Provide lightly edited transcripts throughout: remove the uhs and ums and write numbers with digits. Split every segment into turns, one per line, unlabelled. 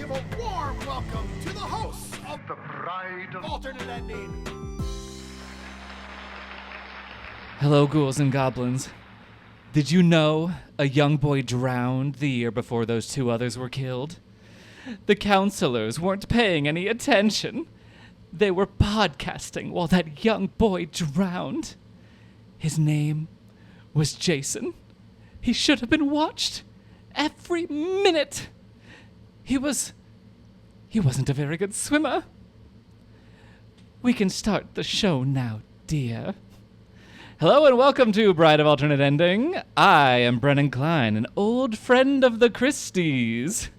give a warm welcome to the hosts of the Bride of Alternate Ending.
Hello, ghouls and goblins. Did you know a young boy drowned the year before those two others were killed? The counselors weren't paying any attention. They were podcasting while that young boy drowned. His name was Jason. He should have been watched every minute. He wasn't a very good swimmer. We can start the show now, dear. Hello and welcome to Bride of Alternate Ending. I am Brennan Klein, an old friend of the Christies.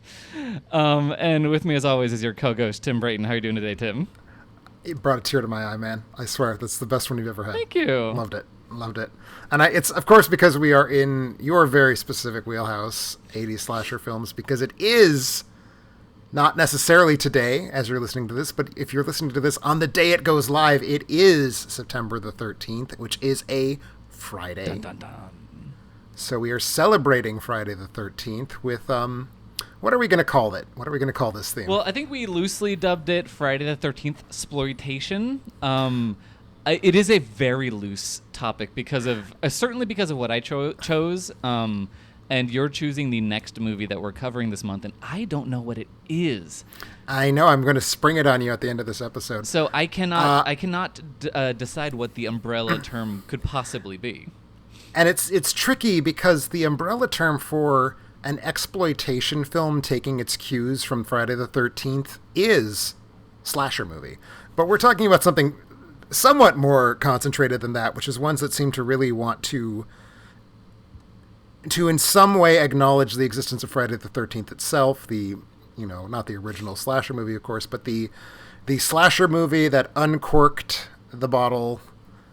And with me as always is your co-ghost, Tim Brayton. How are you doing today, Tim?
It brought a tear to my eye, man. I swear, that's the best one you've ever had.
Thank you.
Loved it. And it's, of course, because we are in your very specific wheelhouse, 80s slasher films, because it is not necessarily today, as you're listening to this, but if you're listening to this on the day it goes live, it is September the 13th, which is a Friday.
Dun, dun, dun.
So we are celebrating Friday the 13th with, what are we going to call it? What are we going to call this theme?
Well, I think we loosely dubbed it Friday the 13th Exploitation. It is a very loose topic because of certainly because of what I chose. And you're choosing the next movie that we're covering this month, and I don't know what it is.
I know. I'm going to spring it on you at the end of this episode.
So I cannot decide what the umbrella term could possibly be.
And it's tricky because the umbrella term for an exploitation film taking its cues from Friday the 13th is slasher movie. But we're talking about something somewhat more concentrated than that, which is ones that seem to really want to in some way acknowledge the existence of Friday the 13th itself, not the original slasher movie, of course, but the slasher movie that uncorked the bottle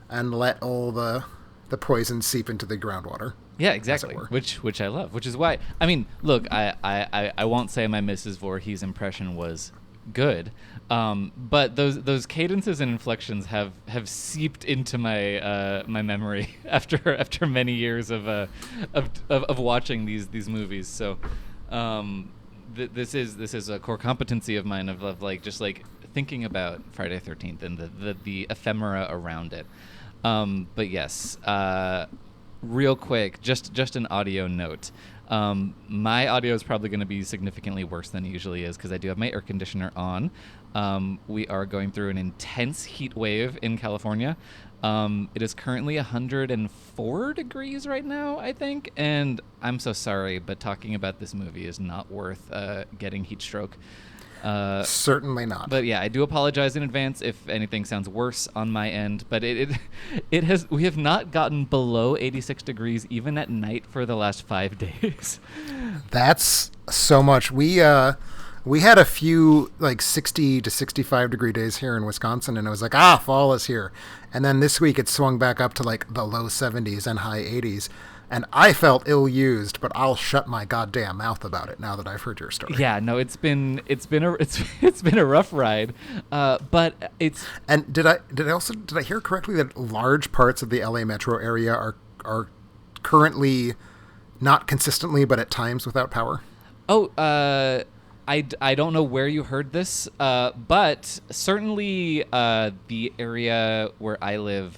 and let all the poison seep into the groundwater.
Yeah, exactly. Which I love. Which is why, I mean, look, I won't say my Mrs. Voorhees impression was good, but those cadences and inflections have seeped into my my memory after many years of watching these movies. So this is a core competency of mine of like just like thinking about Friday the 13th and the ephemera around it. But yes, real quick, just an audio note. My audio is probably going to be significantly worse than it usually is because I do have my air conditioner on. We are going through an intense heat wave in California. It is currently 104 degrees right now, I think, and I'm so sorry, but talking about this movie is not worth getting heat stroke.
Certainly not.
But yeah, I do apologize in advance if anything sounds worse on my end. But we have not gotten below 86 degrees even at night for the last 5 days.
That's so much. We had a few like 60 to 65 degree days here in Wisconsin, and it was like, fall is here. And then this week it swung back up to like the low 70s and high 80s. And I felt ill-used, but I'll shut my goddamn mouth about it now that I've heard your story.
Yeah, no, it's been a rough ride, but it's.
And did I hear correctly that large parts of the LA metro area are currently not consistently, but at times without power?
Oh, I don't know where you heard this, but certainly the area where I live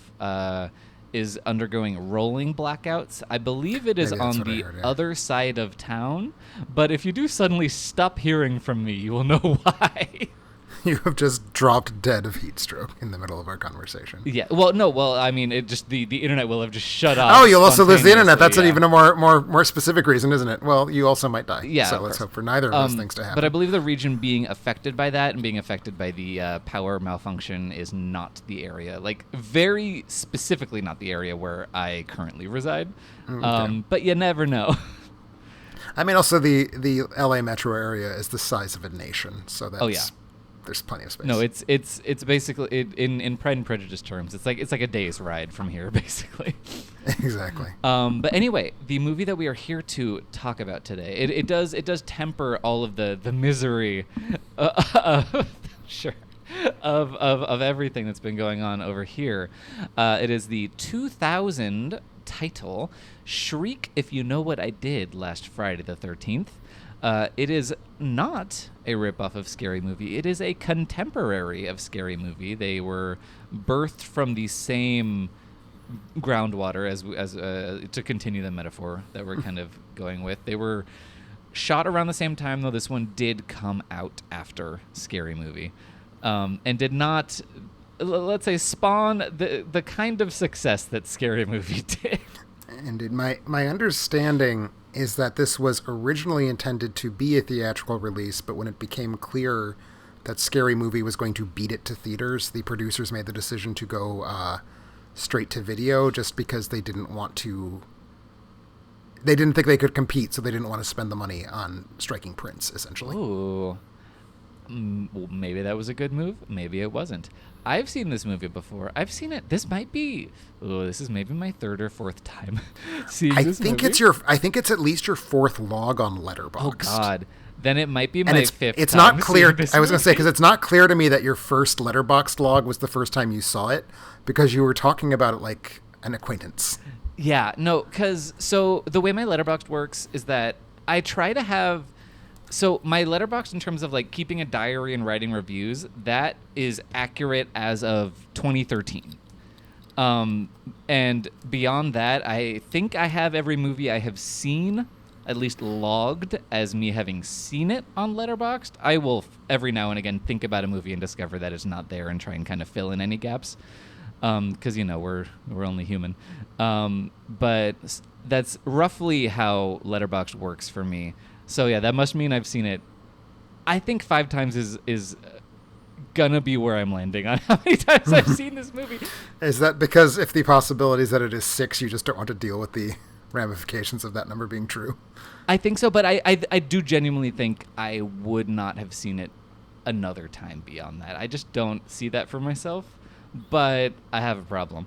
is undergoing rolling blackouts. I believe it is on the other side of town, but if you do suddenly stop hearing from me, you will know why.
You have just dropped dead of heat stroke in the middle of our conversation.
Yeah. Well, I mean, it just the internet will have just shut off.
Oh, you'll also lose the internet. That's even a more specific reason, isn't it? Well, you also might die.
Yeah.
So let's hope for neither of those things to happen.
But I believe the region being affected by that and being affected by the power malfunction is not the area. Like very specifically not the area where I currently reside. Okay. But you never know.
I mean, also the LA metro area is the size of a nation, so that's.
Oh yeah.
There's plenty of space.
No, it's basically in Pride and Prejudice terms, it's like a day's ride from here, basically.
Exactly.
But anyway, the movie that we are here to talk about today, it does temper all of the misery, sure, of everything that's been going on over here. It is the 2000 title, Shriek, If You Know What I Did Last Friday the 13th. It is not a ripoff of Scary Movie. It is a contemporary of Scary Movie. They were birthed from the same groundwater, as to continue the metaphor that we're kind of going with. They were shot around the same time, though this one did come out after Scary Movie, and did not, let's say, spawn the kind of success that Scary Movie did.
Indeed. My understanding is that this was originally intended to be a theatrical release, but when it became clear that Scary Movie was going to beat it to theaters, the producers made the decision to go straight to video, just because they didn't think they could compete, so they didn't want to spend the money on striking prints, essentially.
Ooh. Well, maybe that was a good move. Maybe it wasn't. I've seen this movie before. I've seen it. This is maybe my third or fourth time seeing this movie.
I think it's at least your fourth log on Letterboxd.
Oh God. Then it might be my fifth.
It's
time
not clear.
This
I was going to say,
movie.
because it's not clear to me that your first Letterboxd log was the first time you saw it, because you were talking about it like an acquaintance.
Yeah, no, so the way my Letterboxd works is that I try to have, so my Letterboxd, in terms of like keeping a diary and writing reviews, that is accurate as of 2013. And beyond that, I think I have every movie I have seen at least logged as me having seen it on Letterboxd. I will every now and again think about a movie and discover that it's not there and try and kind of fill in any gaps. Because we're only human, but that's roughly how Letterboxd works for me. So yeah, that must mean I've seen it. I think 5 times is gonna be where I'm landing on how many times I've seen this movie.
Is that because if the possibility is that it is 6, you just don't want to deal with the ramifications of that number being true?
I think so, but I do genuinely think I would not have seen it another time beyond that. I just don't see that for myself. But I have a problem.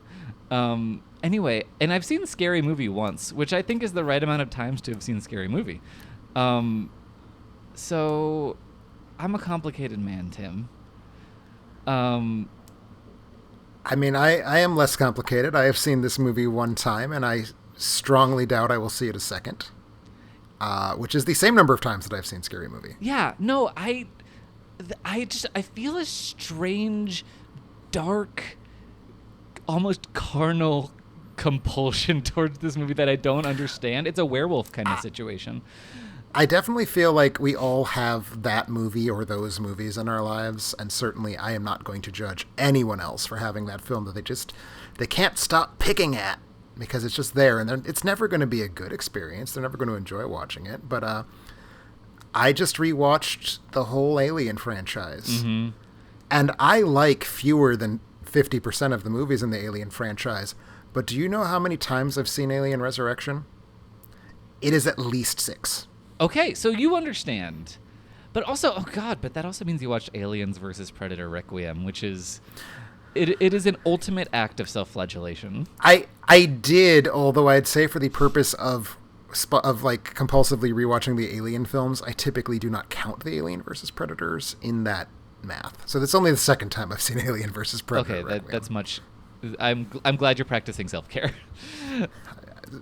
Anyway, and I've seen Scary Movie once, which I think is the right amount of times to have seen Scary Movie. So I'm a complicated man, Tim.
I mean, I am less complicated. I have seen this movie one time, and I strongly doubt I will see it a second, which is the same number of times that I've seen Scary Movie.
Yeah, no, I feel a strange, dark, almost carnal compulsion towards this movie that I don't understand. It's a werewolf kind of situation.
I definitely feel like we all have that movie or those movies in our lives, and certainly I am not going to judge anyone else for having that film that they can't stop picking at, because it's just there, and it's never going to be a good experience. They're never going to enjoy watching it. But I just rewatched the whole Alien franchise, and I like fewer than 50% of the movies in the Alien franchise. But do you know how many times I've seen Alien Resurrection? It is at least 6.
Okay, so you understand. But also, oh God, but that also means you watched Aliens versus Predator Requiem, which is... It is an ultimate act of self-flagellation.
I did, although I'd say for the purpose of like compulsively rewatching the Alien films, I typically do not count the Alien versus Predators in that math. So that's only the second time I've seen Alien versus Predator.
Okay, that's much... I'm glad you're practicing self-care.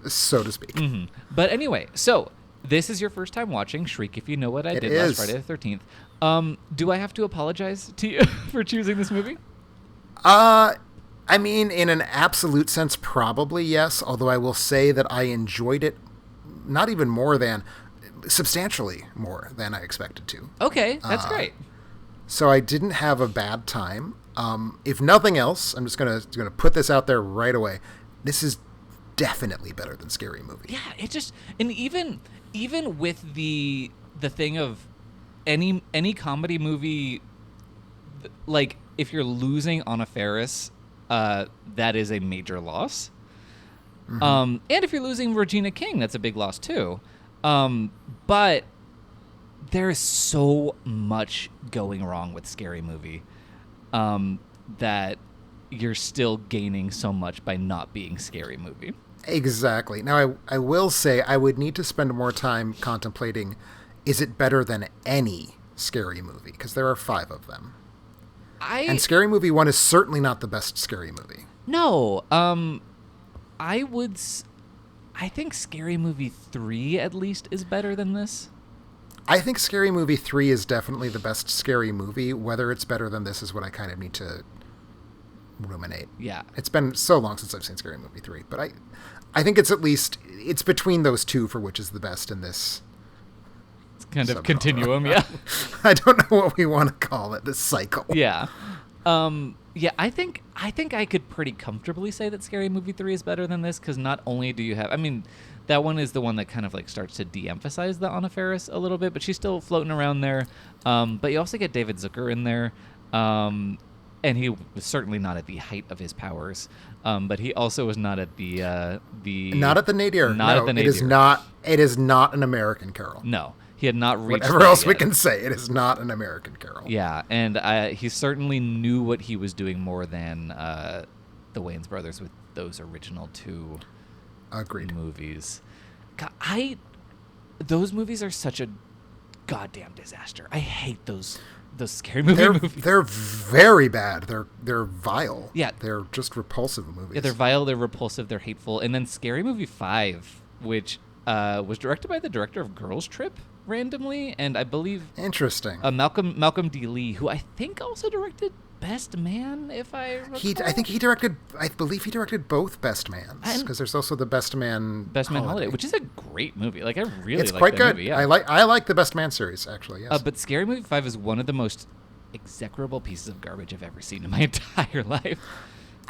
So to speak.
Mm-hmm. But anyway, so this is your first time watching Shriek, if you know what I did last Friday the 13th. Do I have to apologize to you for choosing this movie?
I mean, in an absolute sense, probably yes, although I will say that I enjoyed it substantially more than I expected to.
Okay, that's great.
So I didn't have a bad time. If nothing else, I'm just gonna put this out there right away. This is definitely better than Scary Movie.
Yeah, it just, and even with the thing of any comedy movie, like if you're losing Anna Faris, that is a major loss. Mm-hmm. And if you're losing Regina King, that's a big loss too. But there is so much going wrong with Scary Movie that you're still gaining so much by not being Scary Movie.
Exactly. Now, I will say I would need to spend more time contemplating, is it better than any Scary Movie? Because there are 5 of them. And Scary Movie 1 is certainly not the best Scary Movie.
No. I think Scary Movie 3 at least is better than this.
I think Scary Movie 3 is definitely the best scary movie. Whether it's better than this is what I kind of need to ruminate.
Yeah.
It's been so long since I've seen Scary Movie 3, but I think it's between those two for which is the best in this
kind of continuum. Yeah.
I don't know what we want to call it, this cycle.
Yeah. Yeah, I think I could pretty comfortably say that Scary Movie 3 is better than this, because not only do you have, I mean, that one is the one that kind of like starts to de-emphasize the Anna Faris a little bit, but she's still floating around there. But you also get David Zucker in there, and he was certainly not at the height of his powers. But he also was not at the
not at the nadir.
Not
no,
at the nadir.
It is not an American Carol.
No. He had not reached
whatever else we can say. It is not an American Carol.
Yeah, and he certainly knew what he was doing more than the Wayans brothers with those original two
Agreed.
movies. God, those movies are such a goddamn disaster. I hate those scary movies.
They're very bad. They're vile.
Yeah.
They're just repulsive movies.
Yeah, they're vile, they're repulsive, they're hateful. And then Scary Movie 5, which was directed by the director of Girls Trip, randomly, and I believe
interesting.
Malcolm D. Lee, who I think also directed Best Man, if I recall.
I believe he directed both Best Mans, because there's also the Best Man
Holiday, which is a great movie. Like, I really
it's
like
quite
that
good.
movie. Yeah.
I like the Best Man series, actually. Yes.
But Scary Movie 5 is one of the most execrable pieces of garbage I've ever seen in my entire life.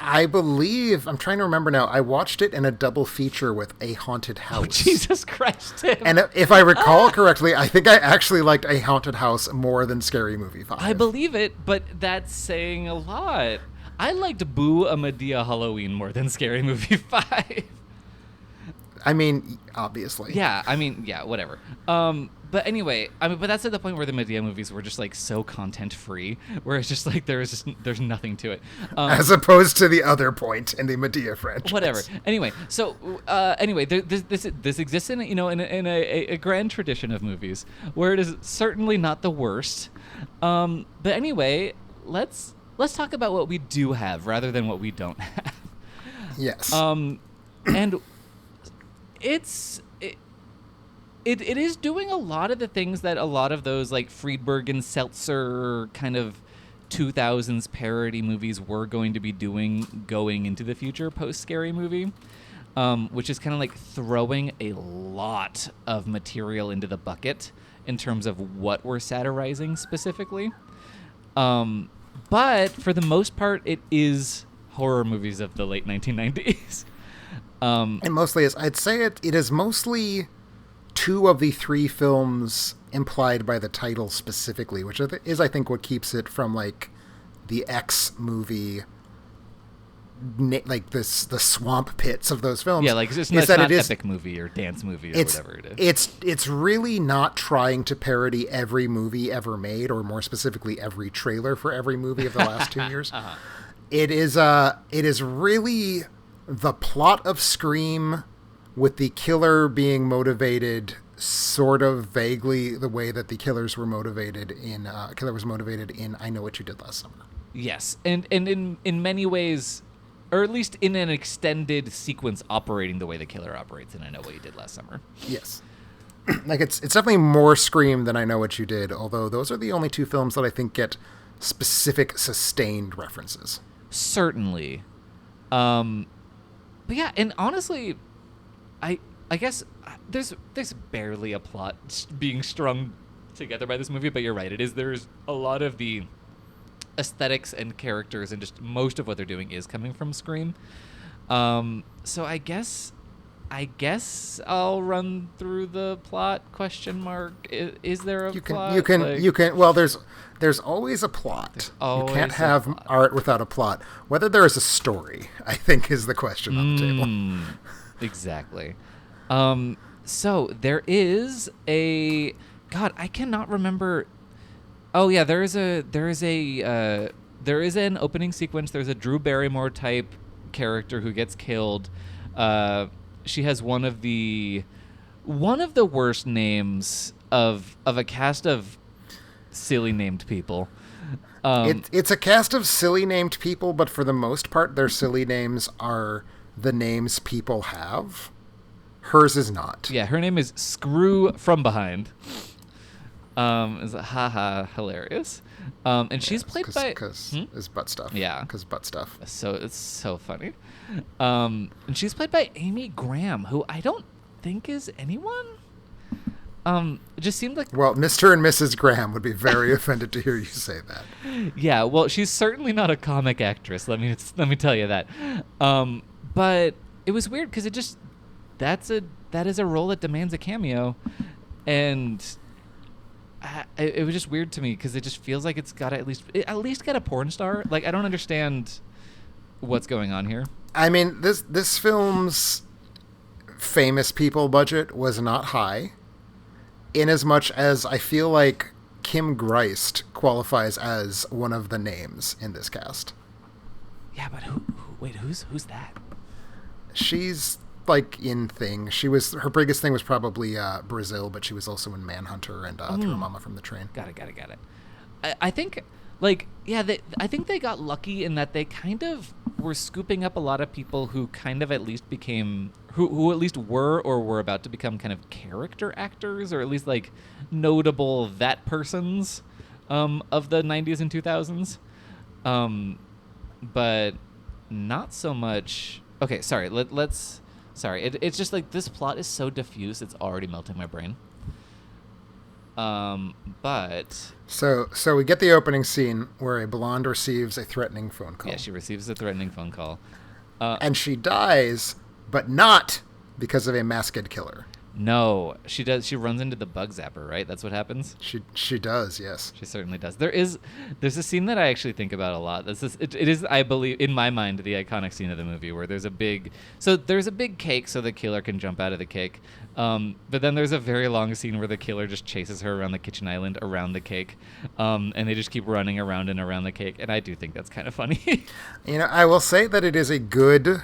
I believe, I'm trying to remember now, I watched it in a double feature with A Haunted House.
Oh, Jesus Christ, Tim.
And if I recall correctly, I think I actually liked A Haunted House more than Scary Movie 5.
I believe it, but that's saying a lot. I liked Boo! A Madea Halloween more than Scary Movie 5.
I mean, obviously.
Yeah, whatever. But anyway, but that's at the point where the Madea movies were just like so content free, where it's just like there's nothing to it.
As opposed to the other point in the Madea franchise.
Whatever. Anyway, so this exists in a grand tradition of movies where it is certainly not the worst. But anyway, let's talk about what we do have rather than what we don't have.
Yes.
And it is doing a lot of the things that a lot of those like Friedberg and Seltzer kind of 2000s parody movies were going to be doing going into the future post Scary Movie, which is kind of like throwing a lot of material into the bucket in terms of what we're satirizing specifically. But for the most part, it is horror movies of the late 1990s.
And mostly I'd say it is mostly two of the three films implied by the title specifically, which is I think what keeps it from like the X movie, like the swamp pits of those films.
Yeah, like it's not epic movie or dance movie or whatever it is.
It's really not trying to parody every movie ever made, or more specifically every trailer for every movie of the last 2 years. Uh-huh. It is really the plot of Scream, with the killer being motivated sort of vaguely the way that the killer was motivated in I Know What You Did Last Summer.
Yes, and in many ways, or at least in an extended sequence, operating the way the killer operates in I Know What You Did Last Summer.
Yes. Like it's definitely more Scream than I Know What You Did, although those are the only two films that I think get specific sustained references.
Certainly. But yeah, and honestly, I guess there's barely a plot being strung together by this movie, but you're right. There's a lot of the aesthetics and characters, and just most of what they're doing is coming from Scream. So I guess I'll run through the plot ? Is there a plot?
You can. Well, there's always a plot. You can't have art without a plot. Whether there is a story, I think, is the question on the table.
Exactly. So there is a God. I cannot remember. Oh yeah, there is an opening sequence. There's a Drew Barrymore type character who gets killed. She has one of the worst names of a cast of silly named people.
It's a cast of silly named people, but for the most part, their silly names are the names people have. Hers is not.
Yeah, her name is Screw From Behind. Is haha hilarious. And she's played by
because it's butt stuff.
Yeah.
Because butt stuff.
So it's so funny. And she's played by Amy Graham, who I don't think is anyone. It just seemed like...
Well, Mr. and Mrs. Graham would be very offended to hear you say that.
Yeah, well, she's certainly not a comic actress. Let me tell you that. But it was weird because that is a role that demands a cameo, and it was just weird to me because it just feels like it's got to at least get a porn star. Like, I don't understand what's going on here.
I mean, this film's famous people budget was not high, in as much as I feel like Kim Greist qualifies as one of the names in this cast.
Yeah, but who's that?
She's like in things. Her biggest thing was probably Brazil, but she was also in Manhunter and Threw Mama from the Train.
Got it. I think, like, yeah, I think they got lucky in that they kind of were scooping up a lot of people who kind of at least became, who at least were or were about to become kind of character actors, or at least like notable that persons of the 90s and 2000s. But not so much. Okay, sorry. Sorry. It's just like this plot is so diffuse. It's already melting my brain. But
so we get the opening scene where a blonde receives a threatening phone call.
Yeah, she receives a threatening phone call.
And she dies, but not because of a masked killer.
No, she does. She runs into the bug zapper, right? That's what happens.
She does, yes.
She certainly does. There's a scene that I actually think about a lot. It is, I believe, in my mind, the iconic scene of the movie where there's a big cake so the killer can jump out of the cake. But then there's a very long scene where the killer just chases her around the kitchen island, around the cake, and they just keep running around and around the cake. And I do think that's kind of funny.
I will say that it is a good...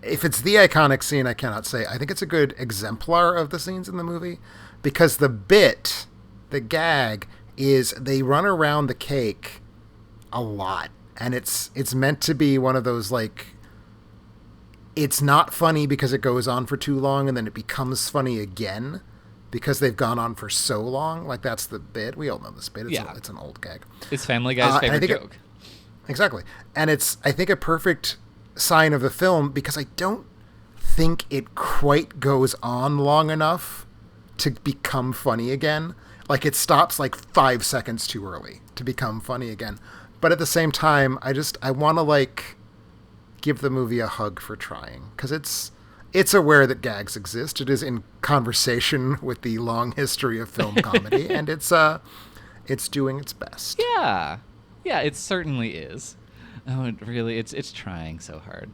If it's the iconic scene, I cannot say. I think it's a good exemplar of the scenes in the movie, because the gag, is they run around the cake a lot, and it's meant to be one of those, like, it's not funny because it goes on for too long, and then it becomes funny again because they've gone on for so long. Like, that's the bit. We all know this bit. It's an old gag.
It's Family Guy's favorite joke.
Exactly. And it's, I think, a perfect sign of the film, because I don't think it quite goes on long enough to become funny again. Like, it stops like 5 seconds too early to become funny again. But at the same time, I want to, like, give the movie a hug for trying, because it's aware that gags exist. It is in conversation with the long history of film comedy, and it's doing its best.
Yeah, it certainly is. Oh, it really, it's trying so hard.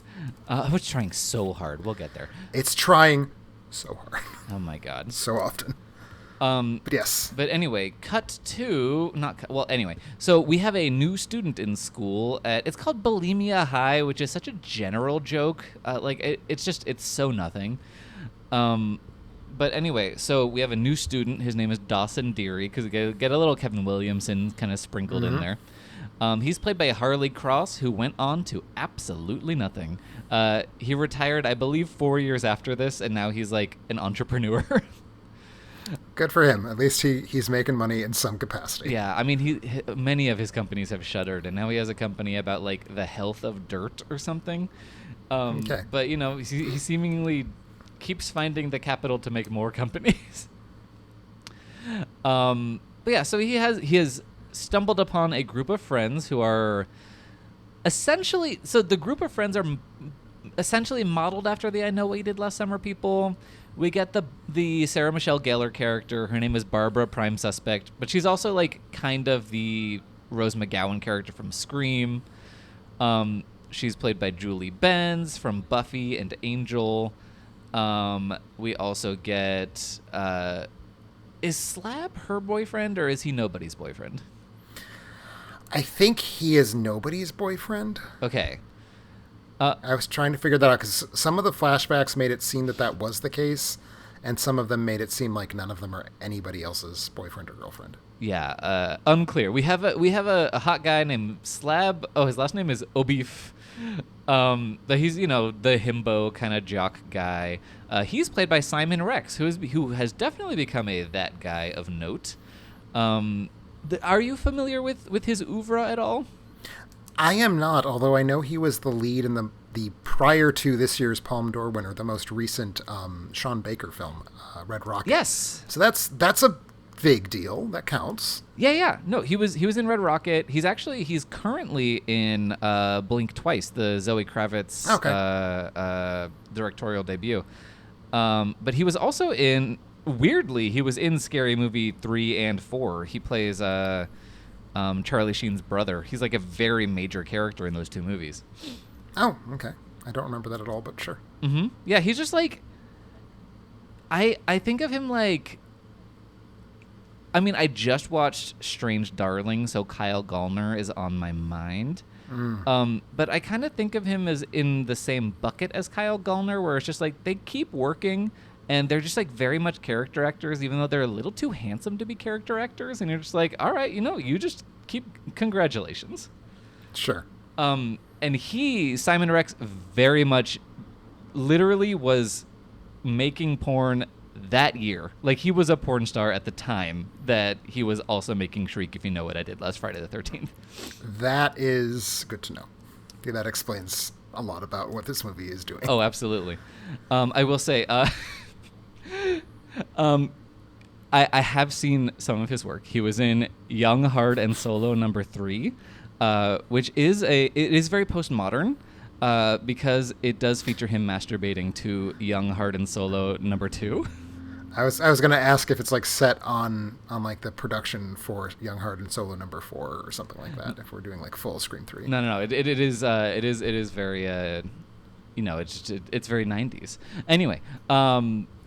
It's trying so hard. We'll get there.
It's trying so hard.
Oh my God.
So often. But yes.
But anyway, so we have a new student in school. It's called Bulimia High, which is such a general joke. It's so nothing. But anyway, so we have a new student. His name is Dawson Deary, because we get a little Kevin Williamson kind of sprinkled in there. He's played by Harley Cross, who went on to absolutely nothing. He retired, I believe, 4 years after this, and now he's like an entrepreneur.
Good for him. At least he's making money in some capacity.
Yeah, I mean, many of his companies have shuttered, and now he has a company about like the health of dirt or something.
Okay.
But he seemingly keeps finding the capital to make more companies. But yeah, so he has stumbled upon a group of friends who are essentially... So the group of friends are essentially modeled after the I Know What You Did Last Summer people. We get the Sarah Michelle Gellar character. Her name is Barbara, prime suspect. But she's also like kind of the Rose McGowan character from Scream. She's played by Julie Benz from Buffy and Angel. We also get... is Slab her boyfriend, or is he nobody's boyfriend?
I think he is nobody's boyfriend.
Okay.
I was trying to figure that out, because some of the flashbacks made it seem that was the case, and some of them made it seem like none of them are anybody else's boyfriend or girlfriend.
Yeah, unclear. We have a hot guy named Slab. Oh, his last name is Obif. But he's the himbo kind of jock guy. He's played by Simon Rex, who has definitely become that guy of note. Are you familiar with his oeuvre at all?
I am not, although I know he was the lead in the prior to this year's Palme d'Or winner, the most recent Sean Baker film, Red Rocket.
Yes.
So that's a big deal. That counts.
Yeah. No, he was in Red Rocket. He's currently in Blink Twice, the Zoe Kravitz directorial debut. But he was also he was in Scary Movie 3 and 4. He plays Charlie Sheen's brother. He's like a very major character in those two movies.
Oh, okay. I don't remember that at all, but sure.
Mm-hmm. Yeah, he's just like... I think of him like... I mean, I just watched Strange Darling, so Kyle Gallner is on my mind. But I kind of think of him as in the same bucket as Kyle Gallner, where it's just like they keep working, and they're just like very much character actors, even though they're a little too handsome to be character actors. And you're just like, all right, you just keep... Congratulations.
Sure.
And Simon Rex, very much literally was making porn that year. Like, he was a porn star at the time that he was also making Shriek, if you know what I did last Friday the 13th.
That is good to know. Yeah, that explains a lot about what this movie is doing.
Oh, absolutely. I will say, I have seen some of his work. He was in Young, Hard, and Solo number 3, which is it is very postmodern, because it does feature him masturbating to Young, Hard, and Solo number 2.
I was going to ask if it's like set on like the production for Young, Hard, and Solo number 4 or something like that. If we're doing like full Scream 3.
No. It is very it's very 90s. Anyway,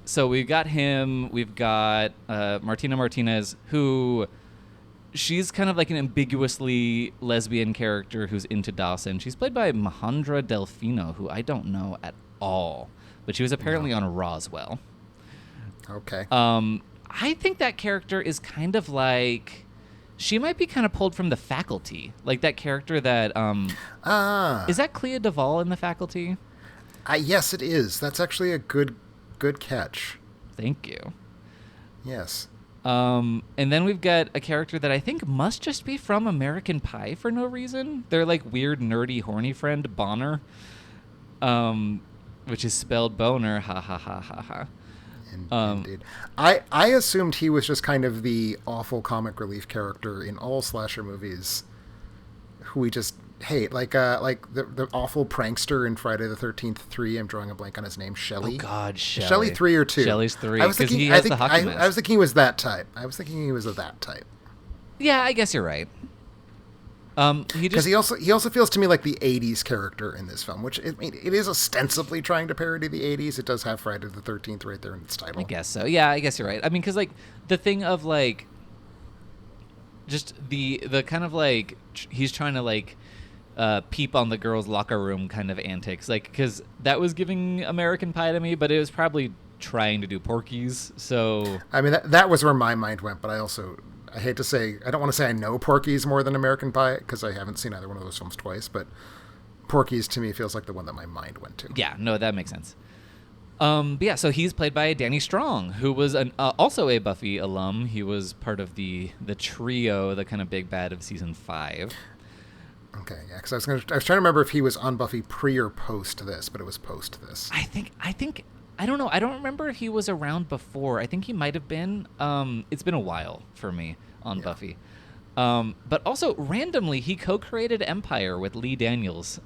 so we've got him. We've got Martina Martinez, who she's kind of like an ambiguously lesbian character who's into Dawson. She's played by Mahandra Delfino, who I don't know at all, but she was apparently on Roswell.
Okay.
I think that character is kind of like... She might be kind of pulled from The Faculty. Like that character that... Is that Clea Duvall in The Faculty?
Yes, it is. That's actually a good catch.
Thank you.
Yes.
And then we've got a character that I think must just be from American Pie for no reason. They're like weird, nerdy, horny friend, Bonner. Which is spelled boner. Ha ha ha ha ha.
Indeed. I assumed he was just kind of the awful comic relief character in all slasher movies who we just hate. Like the awful prankster in Friday the 13th 3. I'm drawing a blank on his name. Shelley.
Oh, God, Shelley.
Shelley 3 or 2?
Shelley's 3.
I was thinking,
he has the hockey mask.
I was thinking he was that type. of that type.
Yeah, I guess you're right.
Because he also feels to me like the 80s character in this film, which it is ostensibly trying to parody the 80s. It does have Friday the 13th right there in its title.
I guess so. Yeah, I guess you're right. I mean, because like the thing of like just the kind of like he's trying to like peep on the girls' locker room kind of antics, like because that was giving American Pie to me, but it was probably trying to do Porky's. So
I mean that was where my mind went, but I hate to say, I don't want to say I know Porky's more than American Pie, because I haven't seen either one of those films twice, but Porky's to me feels like the one that my mind went to.
Yeah, no, that makes sense. But yeah, so he's played by Danny Strong, who was also a Buffy alum. He was part of the trio, the kind of big bad of season 5.
Okay, yeah, because I was trying to remember if he was on Buffy pre or post this, but it was post this.
I think I don't know. I don't remember if he was around before. I think he might have been. It's been a while for me on Buffy. But also, randomly, he co-created Empire with Lee Daniels,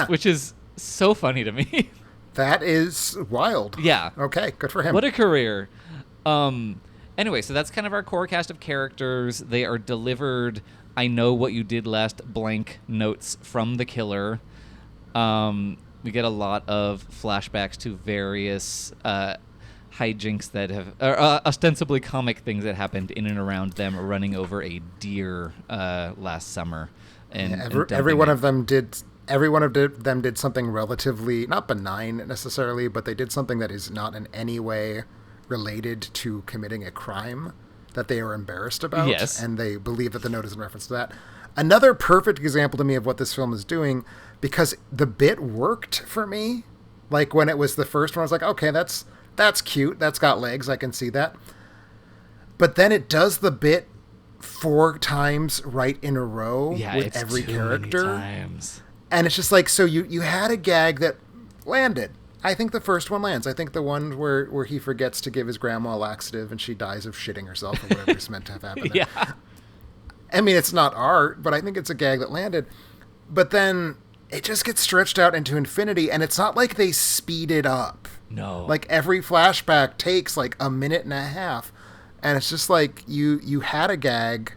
which is so funny to me.
That is wild.
Yeah.
Okay, good for him.
What a career. Anyway, so that's kind of our core cast of characters. They are delivered, I know what you did last blank notes from the killer. We get a lot of flashbacks to various hijinks that have, ostensibly comic things that happened in and around them running over a deer last summer. And,
every one of them did something relatively not benign necessarily, but they did something that is not in any way related to committing a crime that they are embarrassed about.
Yes.
And they believe that the note is in reference to that. Another perfect example to me of what this film is doing, because the bit worked for me. Like when it was the first one, I was like, okay, that's cute. That's got legs. I can see that. But then it does the bit 4 times right in a row with every character.
Many times.
And it's just like, so you had a gag that landed. I think the first one lands. I think the one where he forgets to give his grandma a laxative and she dies of shitting herself or whatever is meant to have happened.
Yeah.
I mean, it's not art, but I think it's a gag that landed. But then it just gets stretched out into infinity, and it's not like they speed it up.
No.
Like every flashback takes like a minute and a half. And it's just like you had a gag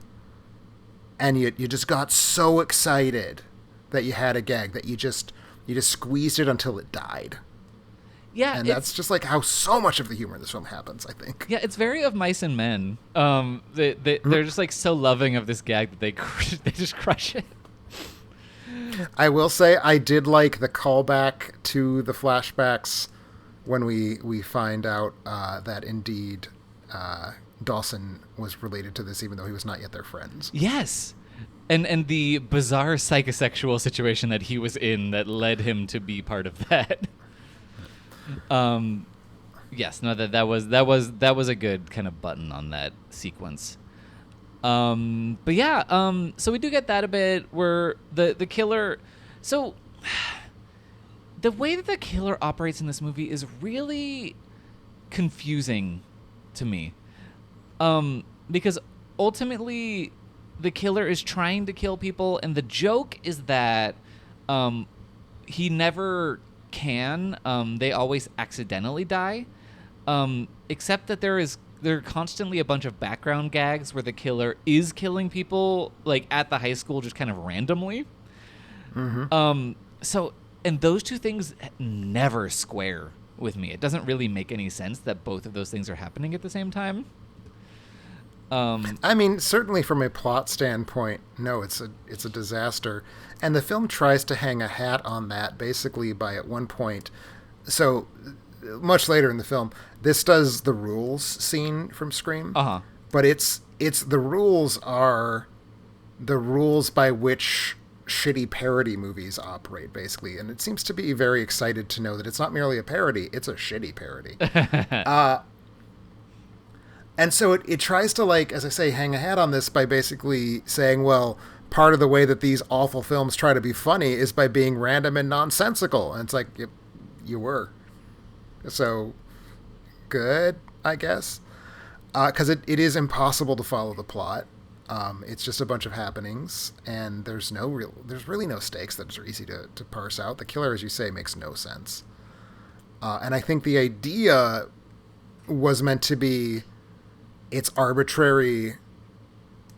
and you just got so excited that you had a gag that you just squeezed it until it died.
Yeah,
and that's just like how so much of the humor in this film happens, I think.
Yeah, it's very of Mice and Men. They're just like so loving of this gag that they just crush it.
I will say I did like the callback to the flashbacks when we find out that indeed Dawson was related to this, even though he was not yet their friends.
Yes. And the bizarre psychosexual situation that he was in that led him to be part of that. Yes, no, that was a good kind of button on that sequence. But yeah, so we do get that a bit where the killer, so the way that the killer operates in this movie is really confusing to me. Because ultimately the killer is trying to kill people, and the joke is that he never can. They always accidentally die. Except that there are constantly a bunch of background gags where the killer is killing people, like at the high school, just kind of randomly. Mm-hmm. And those two things never square with me. It doesn't really make any sense that both of those things are happening at the same time.
I mean, certainly from a plot standpoint, no, it's a disaster. And the film tries to hang a hat on that basically by at one point. So much later in the film, this does the rules scene from Scream.
Uh-huh.
But it's the rules are the rules by which shitty parody movies operate, basically. And it seems to be very excited to know that it's not merely a parody, it's a shitty parody. And so it tries to, like, as I say, hang a hat on this by basically saying, well, part of the way that these awful films try to be funny is by being random and nonsensical. And it's like, you were. So, good, I guess. Because it is impossible to follow the plot. It's just a bunch of happenings, and there's really no stakes that are easy to parse out. The killer, as you say, makes no sense. And I think the idea was meant to be, it's arbitrary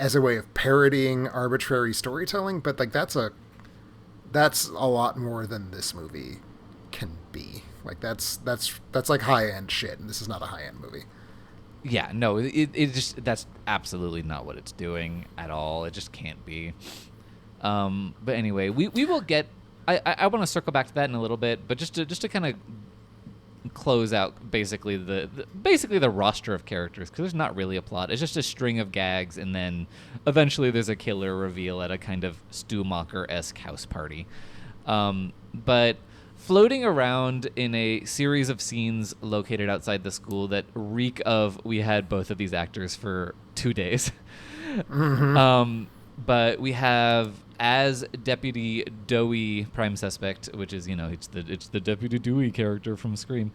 as a way of parodying arbitrary storytelling, but like that's a lot more than this movie can be. Like that's like high-end shit, and this is not a high-end movie.
Yeah, no, it just, that's absolutely not what it's doing at all. It just can't be. But anyway, we will get. I want to circle back to that in a little bit, but just to kind of close out basically the roster of characters, because there's not really a plot. It's just a string of gags, and then eventually there's a killer reveal at a kind of Stumacher-esque house party. But floating around in a series of scenes located outside the school that reek of, we had both of these actors for 2 days. Mm-hmm. But we have, as Deputy Dewey, prime suspect, which is, it's the Deputy Dewey character from Scream.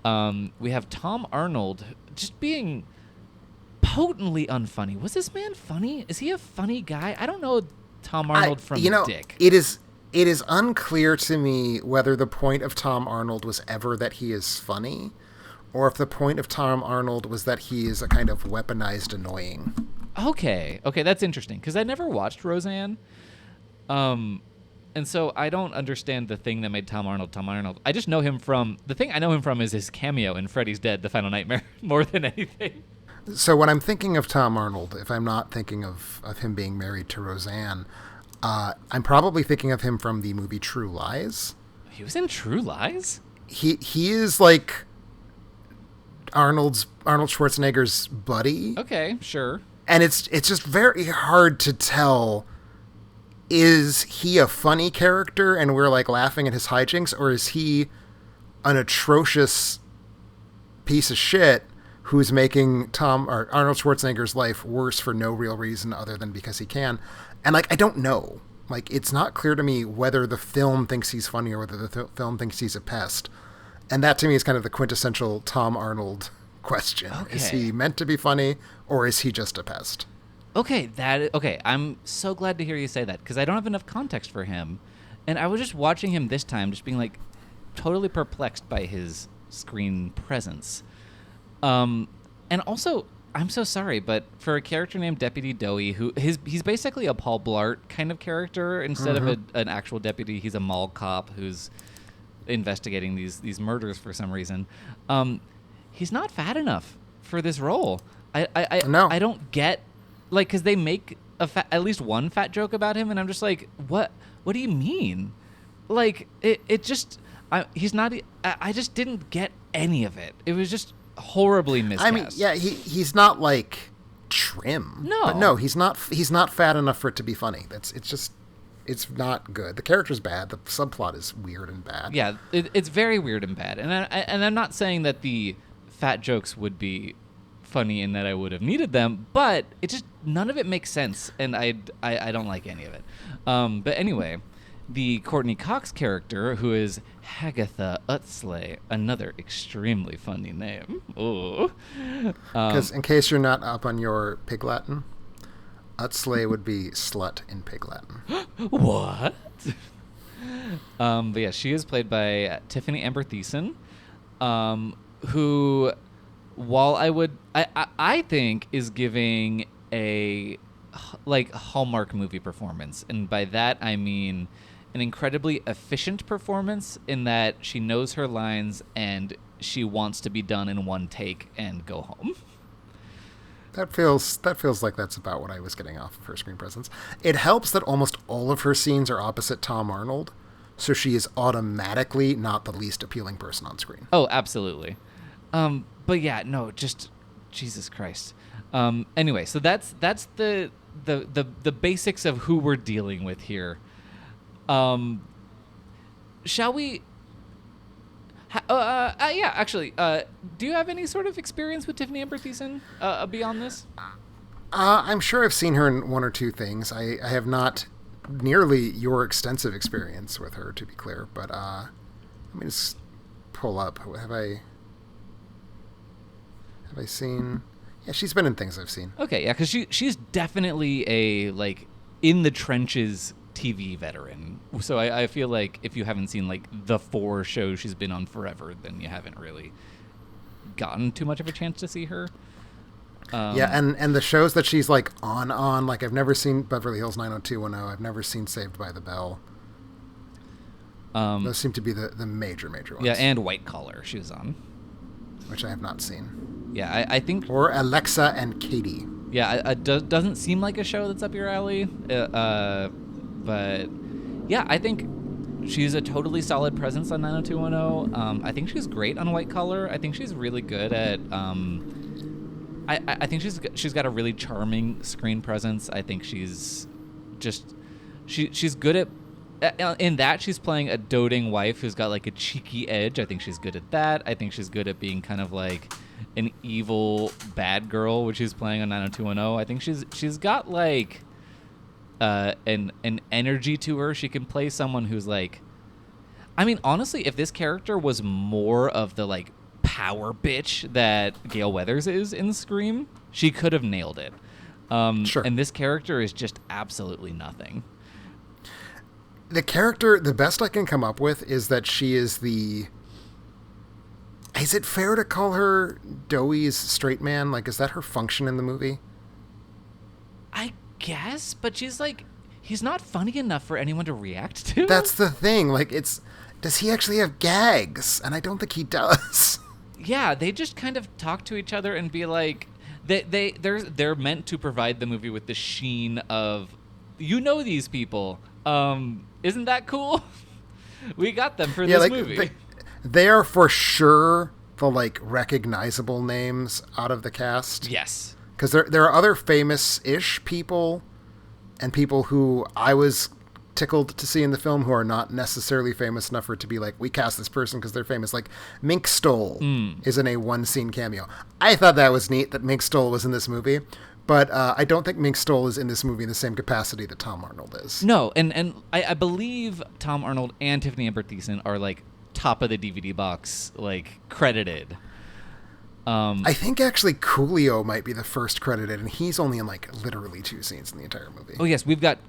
We have Tom Arnold just being potently unfunny. Was this man funny? Is he a funny guy? I don't know Tom Arnold from Dick.
It is unclear to me whether the point of Tom Arnold was ever that he is funny, or if the point of Tom Arnold was that he is a kind of weaponized annoying.
Okay, that's interesting, because I never watched Roseanne. And so I don't understand the thing that made Tom Arnold. I just know him from, the thing I know him from is his cameo in Freddy's Dead, The Final Nightmare, more than anything.
So when I'm thinking of Tom Arnold, if I'm not thinking of him being married to Roseanne, I'm probably thinking of him from the movie True Lies.
He was in True Lies?
He is like, Arnold Schwarzenegger's buddy.
Okay, sure.
And it's just very hard to tell, is he a funny character and we're like laughing at his hijinks, or is he an atrocious piece of shit who's making Arnold Schwarzenegger's life worse for no real reason other than because he can. And like, I don't know. Like, it's not clear to me whether the film thinks he's funny or whether the film thinks he's a pest. And that to me is kind of the quintessential Tom Arnold question. Okay. Is he meant to be funny or is he just a pest?
Okay, I'm so glad to hear you say that because I don't have enough context for him. And I was just watching him this time, just being like totally perplexed by his screen presence. And also, I'm so sorry, but for a character named Deputy Dowie, he's basically a Paul Blart kind of character. Instead of an actual deputy, he's a mall cop who's investigating these murders for some reason. He's not fat enough for this role. I don't get, like, because they make at least one fat joke about him, and I'm just like, what do you mean? Like, he's not. I just didn't get any of it. It was just horribly miscast.
I mean, yeah, he's not like trim.
No,
but no, he's not fat enough for it to be funny. It's not good. The character's bad. The subplot is weird and bad.
Yeah, it's very weird and bad. And I'm not saying that the fat jokes would be funny and that I would have needed them, but it just none of it makes sense, and I don't like any of it. But anyway, the Courtney Cox character, who is Hagatha Utsley, another extremely funny name. Oh,
because in case you're not up on your Pig Latin, Utsley would be slut in Pig Latin.
What? But yeah, she is played by Tiffany Amber Thiessen, who, while I think is giving a like Hallmark movie performance, and by that I mean an incredibly efficient performance in that she knows her lines and she wants to be done in one take and go home.
That feels like that's about what I was getting off of her screen presence. It helps that almost all of her scenes are opposite Tom Arnold, so she is automatically not the least appealing person on screen.
Oh, absolutely. But yeah, no, just Jesus Christ. Anyway, so that's the basics of who we're dealing with here. Shall we? Yeah, actually, do you have any sort of experience with Tiffany Amber Thiessen beyond this?
I'm sure I've seen her in one or two things. I have not nearly your extensive experience with her, to be clear. But let me just pull up. Have I seen? Yeah, she's been in things I've seen.
Okay, yeah, because she's definitely a like in the trenches TV veteran. So I feel like if you haven't seen like the 4 shows she's been on forever, then you haven't really gotten too much of a chance to see her.
Yeah, and the shows that she's like on like I've never seen Beverly Hills 90210. I've never seen Saved by the Bell. Those seem to be the major ones.
Yeah, and White Collar she was on,
which I have not seen.
Yeah, I think.
Or Alexa and Katie.
Yeah, it doesn't seem like a show that's up your alley. But yeah, I think she's a totally solid presence on 90210. I think she's great on White Collar. I think she's really good at. I think she's got a really charming screen presence. I think she's good at. In that, she's playing a doting wife who's got like a cheeky edge. I think she's good at that. I think she's good at being kind of like an evil bad girl, which she's playing on 90210. I think she's got like an energy to her. She can play someone who's like, I mean, honestly, if this character was more of the like power bitch that Gale Weathers is in Scream, she could have nailed it. Sure. And this character is just absolutely nothing.
The character, the best I can come up with is that she is is it fair to call her Dowie's straight man? Like, is that her function in the movie?
I guess, but she's like, he's not funny enough for anyone to react to.
That's the thing. Like, does he actually have gags? And I don't think he does.
Yeah, they just kind of talk to each other and be like, they're meant to provide the movie with the sheen of, these people. Isn't that cool? We got them for this movie.
They are for sure the like recognizable names out of the cast.
Yes.
Because there are other famous-ish people and people who I was tickled to see in the film who are not necessarily famous enough for it to be like, we cast this person because they're famous. Like Mink Stole is in a one-scene cameo. I thought that was neat that Mink Stole was in this movie, but I don't think Mink Stole is in this movie in the same capacity that Tom Arnold is.
No, and I believe Tom Arnold and Tiffany Amber Thiessen are like top of the DVD box, like credited.
I think actually Coolio might be the first credited, and he's only in like literally 2 scenes in the entire movie.
Oh yes, we've got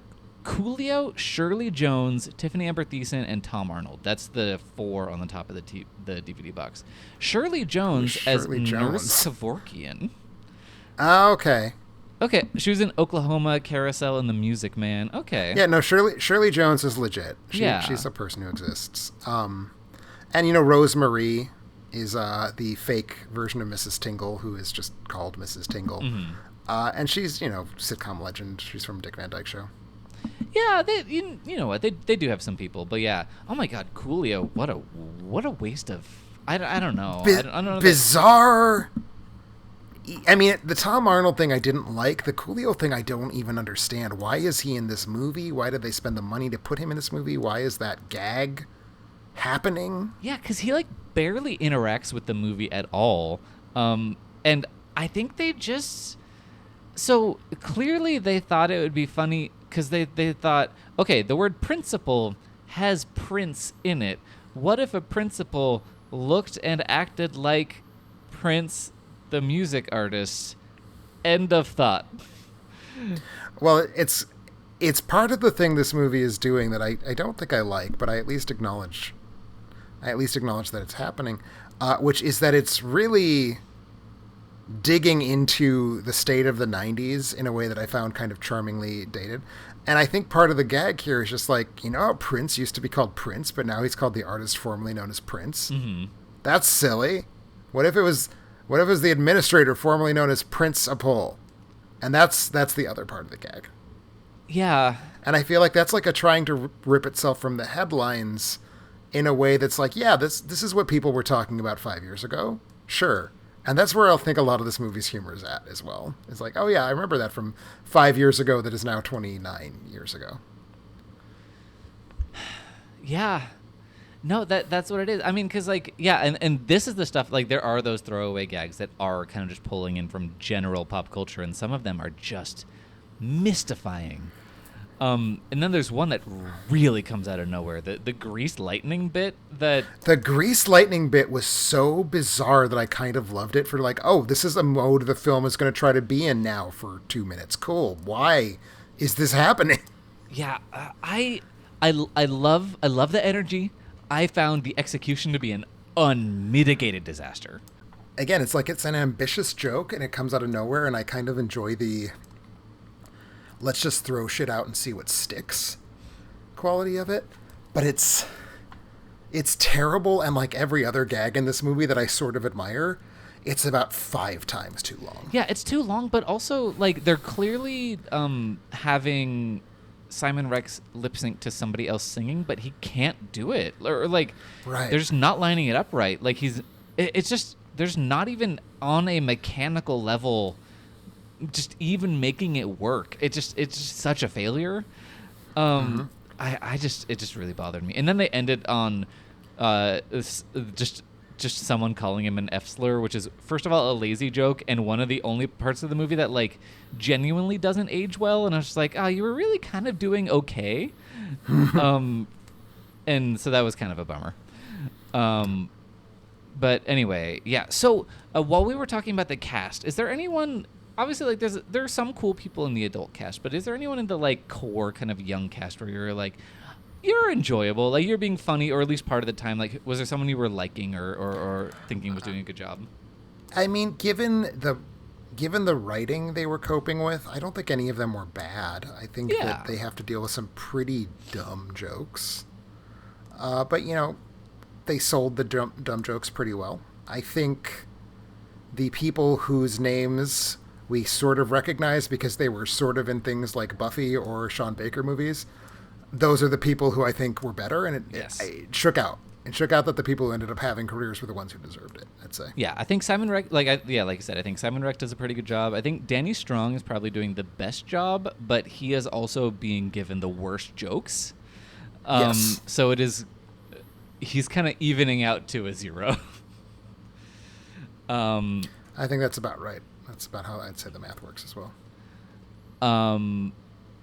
Coolio, Shirley Jones, Tiffany Amber Thiessen, and Tom Arnold. That's the 4 on the top of the DVD box. Shirley Jones as Nurse Kevorkian.
Oh, okay.
Okay, she was in Oklahoma, Carousel, and The Music Man. Okay.
Yeah, no, Shirley Jones is legit.
Yeah.
She's a person who exists. And, you know, Rose Marie is the fake version of Mrs. Tingle, who is just called Mrs. Tingle. Mm-hmm. And she's, you know, sitcom legend. She's from Dick Van Dyke Show.
Yeah, you know what? They do have some people. But yeah, oh my God, Coolio, what a waste of... I don't know. I don't know.
Bizarre... I mean, the Tom Arnold thing I didn't like. The Coolio thing I don't even understand. Why is he in this movie? Why did they spend the money to put him in this movie? Why is that gag happening?
Yeah, because he like barely interacts with the movie at all. And I think they just... So clearly they thought it would be funny because they thought, okay, the word principal has Prince in it. What if a principal looked and acted like Prince, the music artist? End of thought.
Well, it's part of the thing this movie is doing that I don't think I like, but I at least acknowledge that it's happening, which is that it's really digging into the state of the 90s in a way that I found kind of charmingly dated. And I think part of the gag here is just like, you know how Prince used to be called Prince, but now he's called the artist formerly known as Prince? Mm-hmm. That's silly. What if it was the administrator formerly known as Principal? And that's the other part of the gag.
Yeah.
And I feel like that's like a trying to rip itself from the headlines in a way that's like, yeah, this is what people were talking about 5 years ago. Sure. And that's where I think a lot of this movie's humor is at as well. It's like, oh yeah, I remember that from 5 years ago that is now 29 years ago.
Yeah. No, that's what it is. I mean, because, like, yeah, and this is the stuff, like, there are those throwaway gags that are kind of just pulling in from general pop culture, and some of them are just mystifying. And then there's one that really comes out of nowhere. The grease lightning bit that...
The grease lightning bit was so bizarre that I kind of loved it for like, oh, this is a mode the film is going to try to be in now for 2 minutes. Cool. Why is this happening?
Yeah, I love the energy. I found the execution to be an unmitigated disaster.
Again, it's like it's an ambitious joke and it comes out of nowhere, and I kind of enjoy the let's just throw shit out and see what sticks quality of it. But it's terrible, and like every other gag in this movie that I sort of admire, it's about 5 times too long.
Yeah, it's too long, but also like they're clearly having Simon Rex lip sync to somebody else singing, but he can't do it. Or like,
right.
They're just not lining it up right. Like it's just, there's not even on a mechanical level, just even making it work. It's just such a failure. It just really bothered me. And then they ended on just someone calling him an F slur, which is, first of all, a lazy joke, and one of the only parts of the movie that like genuinely doesn't age well. And I was just like, oh, you were really kind of doing okay. And so that was kind of a bummer. But anyway, yeah. So while we were talking about the cast, is there anyone? Obviously, like there are some cool people in the adult cast, but is there anyone in the like core kind of young cast where you're like, you're enjoyable, like you're being funny, or at least part of the time? Like, was there someone you were liking or thinking was doing a good job?
I mean, given the writing they were coping with, I don't think any of them were bad. I think that they have to deal with some pretty dumb jokes. But, you know, they sold the dumb jokes pretty well. I think the people whose names we sort of recognize because they were sort of in things like Buffy or Sean Baker movies, those are the people who I think were better, and it shook out. It shook out that the people who ended up having careers were the ones who deserved it, I'd say.
Yeah, I think Simon Rex, like I said, I think Simon Rex does a pretty good job. I think Danny Strong is probably doing the best job, but he is also being given the worst jokes.
Yes.
So he's kind of evening out to a 0.
I think that's about right. That's about how I'd say the math works as well.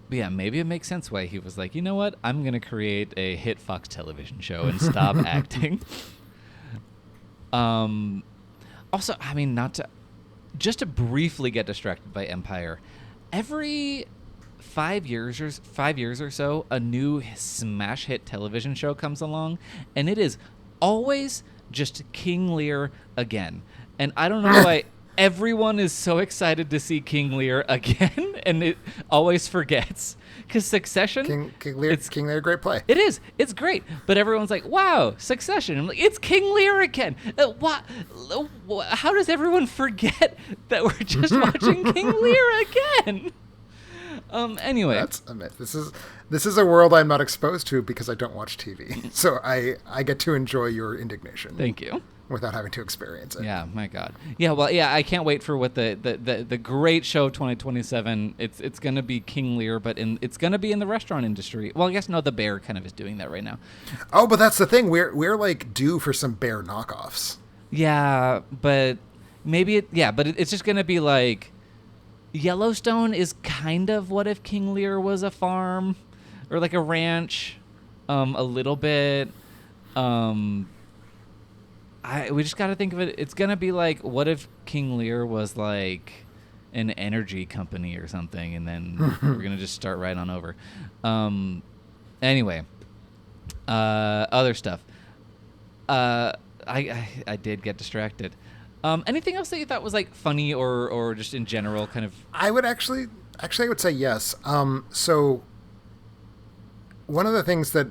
But yeah, maybe it makes sense why he was like, you know what? I'm going to create a hit Fox television show and stop acting. Also, I mean, just to briefly get distracted by Empire, every 5 years or so, a new smash hit television show comes along, and it is always just King Lear again. And I don't know why everyone is so excited to see King Lear again, and it always forgets. Because Succession...
King Lear, great play.
It is. It's great. But everyone's like, wow, Succession. I'm like, it's King Lear again. How does everyone forget that we're just watching King Lear again? Anyway.
That's a myth. This is a world I'm not exposed to because I don't watch TV. So I get to enjoy your indignation.
Thank you.
Without having to experience it.
Yeah, my God. Yeah, well, yeah, I can't wait for what the great show of 2027. It's going to be King Lear, but it's going to be in the restaurant industry. Well, I guess no, the Bear kind of is doing that right now.
Oh, but that's the thing. We're like due for some Bear knockoffs.
Yeah, but maybe it's just going to be like Yellowstone is kind of what if King Lear was a farm or like a ranch, a little bit. We just got to think of it. It's going to be like, what if King Lear was like an energy company or something, and then we're going to just start right on over. Anyway, other stuff. I did get distracted. Anything else that you thought was like funny or just in general kind of?
I would I would say yes. So one of the things that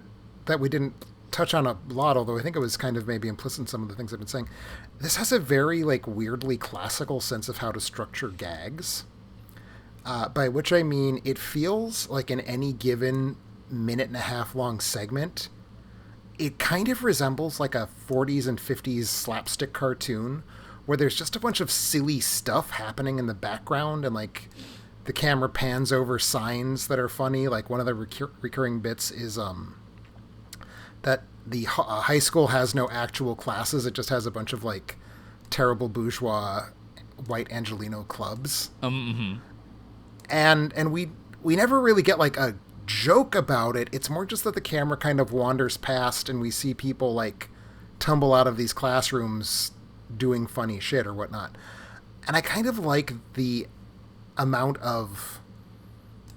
we didn't touch on a lot, although I think it was kind of maybe implicit in some of the things I've been saying, this has a very like weirdly classical sense of how to structure gags, by which I mean it feels like in any given minute and a half long segment, it kind of resembles like a 40s and 50s slapstick cartoon where there's just a bunch of silly stuff happening in the background, and like the camera pans over signs that are funny. Like one of the recurring bits is that the high school has no actual classes. It just has a bunch of like terrible bourgeois white Angelino clubs.
Mm-hmm.
And we never really get like a joke about it. It's more just that the camera kind of wanders past and we see people like tumble out of these classrooms doing funny shit or whatnot. And I kind of like the amount of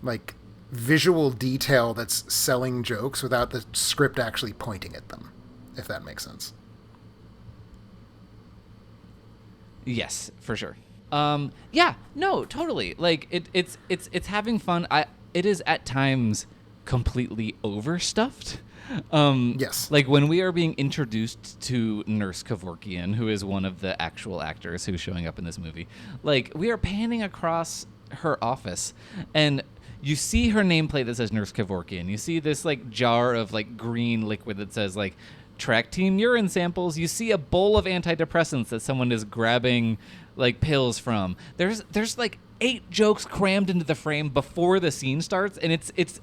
like visual detail that's selling jokes without the script actually pointing at them, if that makes sense.
Yes, for sure. Yeah, no, totally. Like it's having fun. It is at times completely overstuffed.
Yes.
Like when we are being introduced to Nurse Kevorkian, who is one of the actual actors who's showing up in this movie, like we are panning across her office and you see her nameplate that says Nurse Kevorkian. You see this like jar of like green liquid that says like track team urine samples. You see a bowl of antidepressants that someone is grabbing like pills from. There's like 8 jokes crammed into the frame before the scene starts, and it's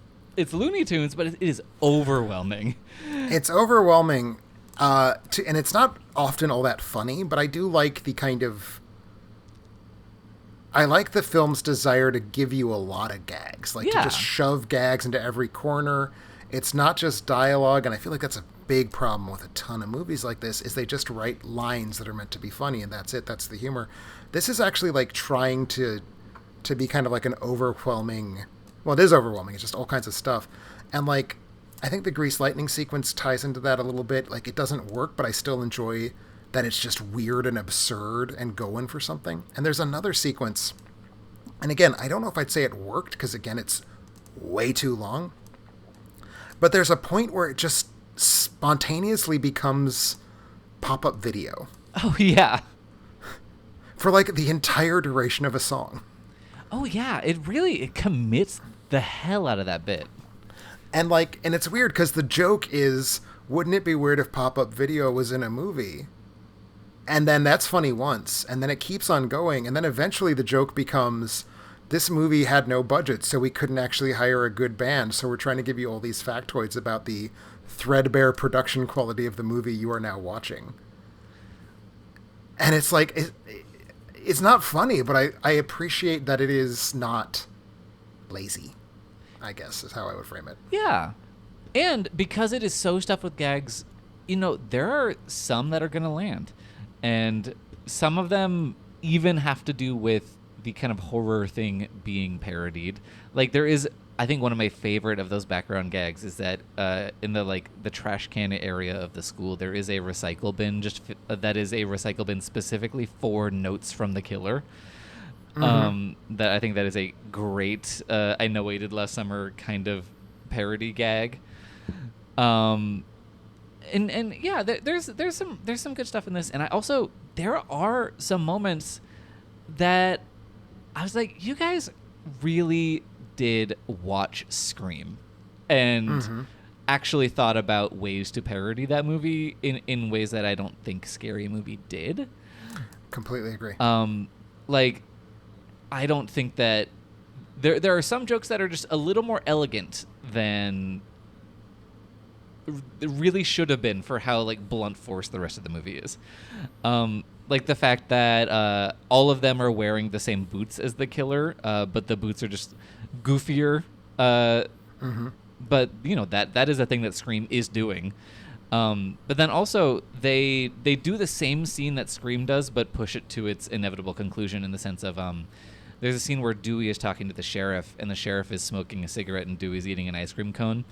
Looney Tunes, but it is overwhelming.
It's overwhelming, and it's not often all that funny, but I do like the kind of... I like the film's desire to give you a lot of gags, like to just shove gags into every corner. It's not just dialogue, and I feel like that's a big problem with a ton of movies like this, is they just write lines that are meant to be funny, and that's it. That's the humor. This is actually like trying to be kind of like an overwhelming... Well, it is overwhelming. It's just all kinds of stuff. And like, I think the Grease Lightning sequence ties into that a little bit. Like, it doesn't work, but I still enjoy that it's just weird and absurd and going for something. And there's another sequence, and again, I don't know if I'd say it worked, because again, it's way too long. But there's a point where it just spontaneously becomes pop-up video.
Oh, yeah.
For like the entire duration of a song.
Oh, yeah. It commits the hell out of that bit.
And like, and it's weird because the joke is, wouldn't it be weird if pop-up video was in a movie? And then that's funny once, and then it keeps on going, and then eventually the joke becomes, this movie had no budget, so we couldn't actually hire a good band, so we're trying to give you all these factoids about the threadbare production quality of the movie you are now watching. And it's like, it's not funny, but I appreciate that it is not lazy, I guess, is how I would frame it.
Yeah. And because it is so stuffed with gags, there are some that are going to land. And some of them even have to do with the kind of horror thing being parodied. Like, there is, I think one of my favorite of those background gags is that in the trash can area of the school, there is a recycle bin that is a recycle bin specifically for notes from the killer. That I think that is a great I Know Waited Last Summer kind of parody gag. And yeah, there's some good stuff in this, and there are some moments that I was like, you guys really did watch Scream and actually thought about ways to parody that movie in ways that I don't think Scary Movie did.
Completely agree.
I don't think that there are some jokes that are just a little more elegant than it really should have been for how blunt force the rest of the movie is. Like the fact that all of them are wearing the same boots as the killer, but the boots are just goofier. But that is a thing that Scream is doing. But then also they do the same scene that Scream does, but push it to its inevitable conclusion in the sense of there's a scene where Dewey is talking to the sheriff, and the sheriff is smoking a cigarette, and Dewey's eating an ice cream cone.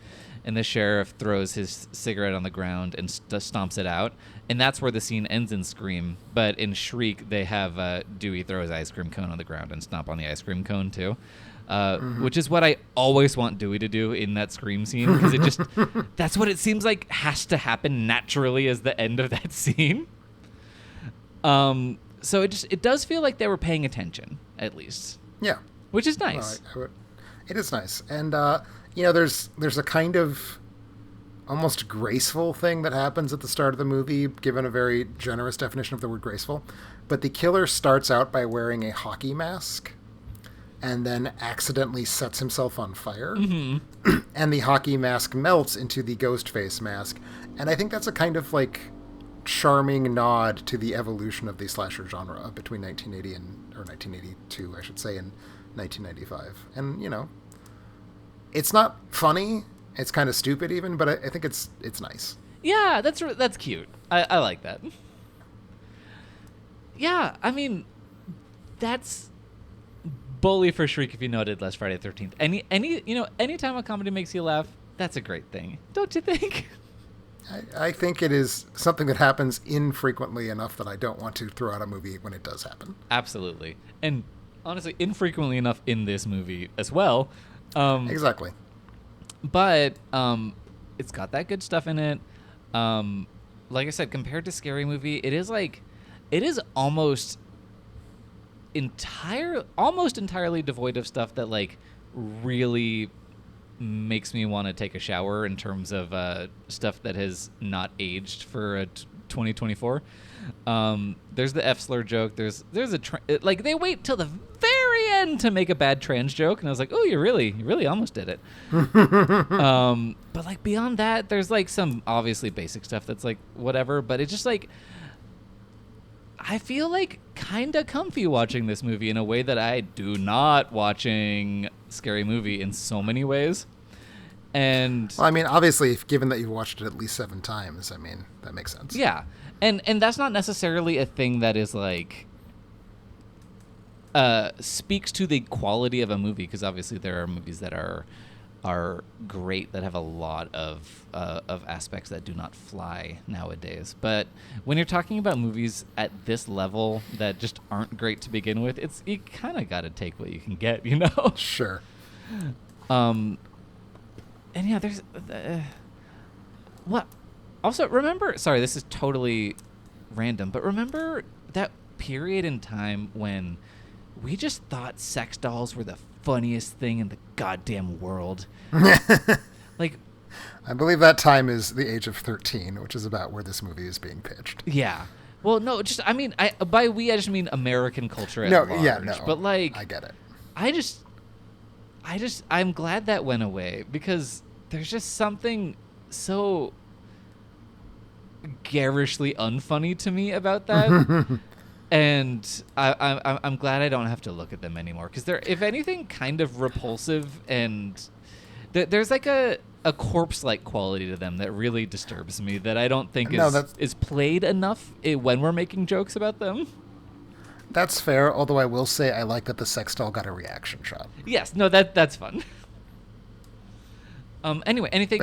And the sheriff throws his cigarette on the ground and stomps it out. And that's where the scene ends in Scream. But in Shriek, they have Dewey throw his ice cream cone on the ground and stomp on the ice cream cone, too. Which is what I always want Dewey to do in that Scream scene. Because that's what it seems like has to happen naturally as the end of that scene. So it does feel like they were paying attention, at least.
Yeah.
Which is nice.
No, it is nice. And, there's a kind of almost graceful thing that happens at the start of the movie, given a very generous definition of the word graceful. But the killer starts out by wearing a hockey mask and then accidentally sets himself on fire. And the hockey mask melts into the ghost face mask. And I think that's a kind of charming nod to the evolution of the slasher genre between 1982, I should say, and 1995. And, it's not funny. It's kind of stupid even, but I think it's nice.
Yeah, that's cute. I like that. Yeah, I mean, that's bully for Shriek if you noted last Friday the 13th. Anytime a comedy makes you laugh, that's a great thing. Don't you think?
I think it is something that happens infrequently enough that I don't want to throw out a movie when it does happen.
Absolutely. And honestly, infrequently enough in this movie as well.
Exactly.
But it's got that good stuff in it. Like I said, compared to Scary Movie, it is almost entirely devoid of stuff that really makes me want to take a shower in terms of stuff that has not aged for 2024. There's the F slur joke. There's they wait till the very end to make a bad trans joke, and I was like, oh, you really almost did it. But beyond that, there's some obviously basic stuff that's whatever, but it's just I feel kind of comfy watching this movie in a way that I do not watching Scary Movie in so many ways. And
well, I mean, obviously, given that you've watched it at least 7 times, I mean, that makes sense.
Yeah. And that's not necessarily a thing that is speaks to the quality of a movie, because obviously there are movies that are great that have a lot of aspects that do not fly nowadays. But when you're talking about movies at this level that just aren't great to begin with, you kind of got to take what you can get,
Sure.
And yeah, there's what? Also, remember? Sorry, this is totally random, but remember that period in time when we just thought sex dolls were the funniest thing in the goddamn world?
I believe that time is the age of 13, which is about where this movie is being pitched.
Yeah. Well, no, just I mean, by we I just mean American culture at
No,
large.
yeah, no.
But like,
I get it.
I'm glad that went away because there's just something so garishly unfunny to me about that. And I'm glad I don't have to look at them anymore because they're, if anything, kind of repulsive, and there's like a corpse-like quality to them that really disturbs me that I don't think is played enough when we're making jokes about them.
That's fair, although I will say I like that the sex doll got a reaction shot.
Yes, no, that's fun. Anyway, anything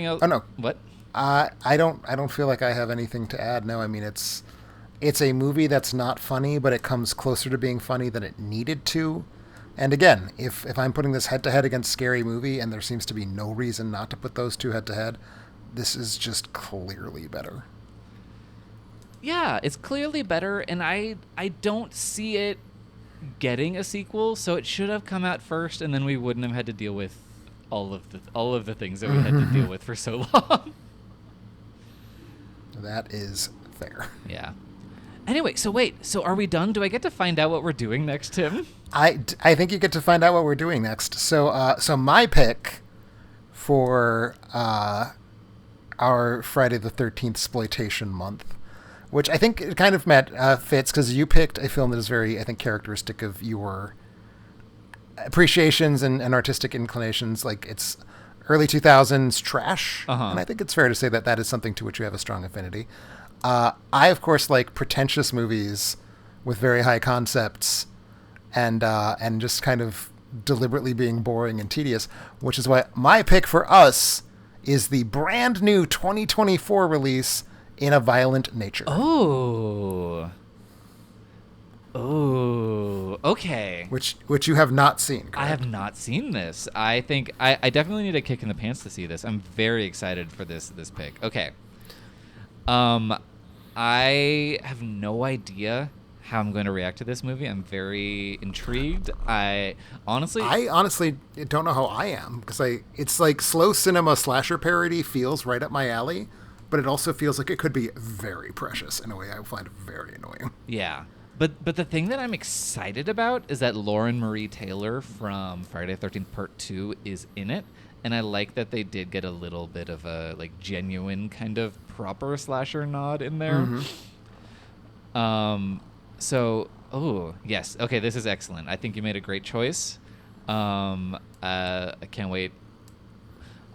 else?
Oh, no.
What?
I don't feel like I have anything to add. No, I mean, it's a movie that's not funny, but it comes closer to being funny than it needed to. And again, if I'm putting this head-to-head against Scary Movie, and there seems to be no reason not to put those two head-to-head, this is just clearly better.
Yeah, it's clearly better, and I don't see it getting a sequel, so it should have come out first, and then we wouldn't have had to deal with all of the things that we had to deal with for so long.
That is fair.
Yeah. Anyway, so are we done? Do I get to find out what we're doing next, Tim?
I think you get to find out what we're doing next. So my pick for our Friday the 13th exploitation month, which I think it kind of fits because you picked a film that is very, I think, characteristic of your appreciations and artistic inclinations. Like, it's early 2000s trash, and I think it's fair to say that that is something to which you have a strong affinity. I, of course, like pretentious movies with very high concepts and just kind of deliberately being boring and tedious, which is why my pick for us is the brand new 2024 release, In a Violent Nature.
Oh, okay.
Which you have not seen, correct?
I have not seen this. I think I definitely need a kick in the pants to see this. I'm very excited for this pick. Okay. I have no idea how I'm going to react to this movie. I'm very intrigued. I honestly
don't know how I am, because it's like slow cinema slasher parody feels right up my alley, but it also feels like it could be very precious in a way I find very annoying.
Yeah. But the thing that I'm excited about is that Lauren Marie Taylor from Friday the 13th Part 2 is in it. And I like that they did get a little bit of a like genuine kind of proper slasher nod in there. So, yes. Okay, this is excellent. I think you made a great choice. I can't wait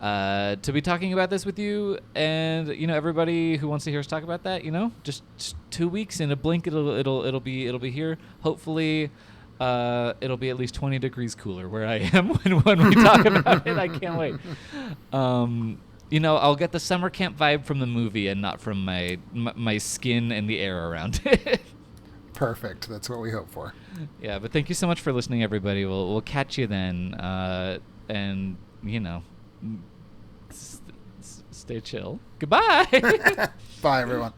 to be talking about this with you, and everybody who wants to hear us talk about that. Just 2 weeks in a blink, it'll be here. Hopefully, it'll be at least 20 degrees cooler where I am when we talk about it. I can't wait. I'll get the summer camp vibe from the movie and not from my skin and the air around it.
Perfect. That's what we hope for.
Yeah, but thank you so much for listening, everybody. We'll catch you then, and stay chill. Goodbye.
Bye, everyone.